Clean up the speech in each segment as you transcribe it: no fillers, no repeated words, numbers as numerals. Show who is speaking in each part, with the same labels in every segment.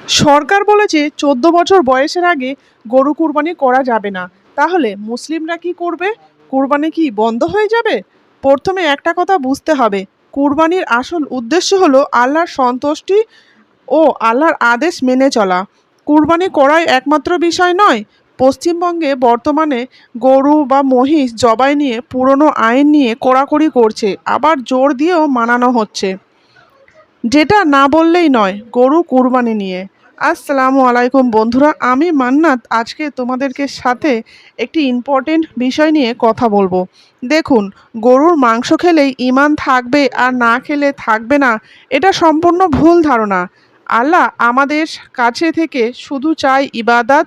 Speaker 1: সরকার বলেছে ১৪ বছর বয়সের আগে গরু কুরবানি করা যাবে না। তাহলে মুসলিমরা কি করবে? কুরবানি কি বন্ধ হয়ে যাবে? প্রথমে একটা কথা বুঝতে হবে, কুরবানির আসল উদ্দেশ্য হলো আল্লাহর সন্তুষ্টি ও আল্লাহর আদেশ মেনে চলা। কুরবানি করাই একমাত্র বিষয় নয়। পশ্চিমবঙ্গে বর্তমানে গরু বা মহিষ জবাই নিয়ে পুরনো আইন নিয়ে কড়াকড়ি করছে, আবার জোর দিয়েও মানানো হচ্ছে। যেটা না বললেই নয়, গরু কুরবানি নিয়ে। আসসালামু আলাইকুম বন্ধুরা, আমি মান্নাত আজকে তোমাদেরকে সাথে একটি ইম্পর্টেন্ট বিষয় নিয়ে কথা বলবো। দেখুন, গরুর মাংস খেলেই ঈমান থাকবে আর না খেলে থাকবে না, এটা সম্পূর্ণ ভুল ধারণা। আল্লাহ আমাদের কাছে থেকে শুধু চায় ইবাদত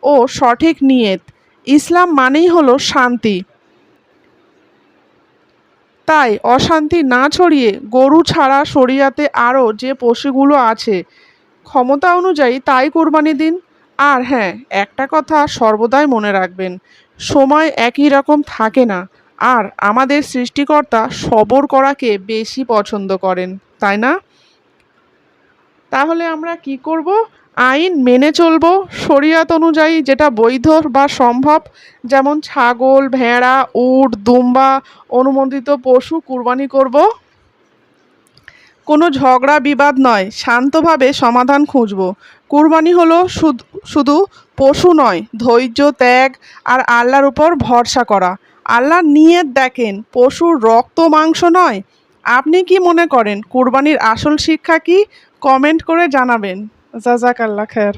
Speaker 1: ও সঠিক নিয়ত। ইসলাম মানেই হলো শান্তি। তাই অশান্তি না ছড়িয়ে গরু ছাড়া শরিয়াতে আরও যে পশুগুলো আছে ক্ষমতা অনুযায়ী তাই কোরবানি দিন। আর হ্যাঁ, একটা কথা সর্বদাই মনে রাখবেন, সময় একই রকম থাকে না। আর আমাদের সৃষ্টিকর্তা সবর করাকে বেশি পছন্দ করেন, তাই না? তাহলে আমরা কি করব? আইন মেনে চলবো, শরিয়াত অনুযায়ী যেটা বৈধ বা সম্ভব, যেমন ছাগল, ভেড়া, উট, দুম্বা অনুমোদিত পশু কুরবানি করব। কোনো ঝগড়া বিবাদ নয়, শান্তভাবে সমাধান খুঁজব। কুরবানি হলো শুধু পশু নয়, ধৈর্য, ত্যাগ আর আল্লাহর উপর ভরসা করা। আল্লাহর নিয়ত দেখেন, পশুর রক্ত মাংস নয়। আপনি কি মনে করেন কুরবানির আসল শিক্ষা কি? কমেন্ট করে জানাবেন। জাজাকাল্লাহ খের।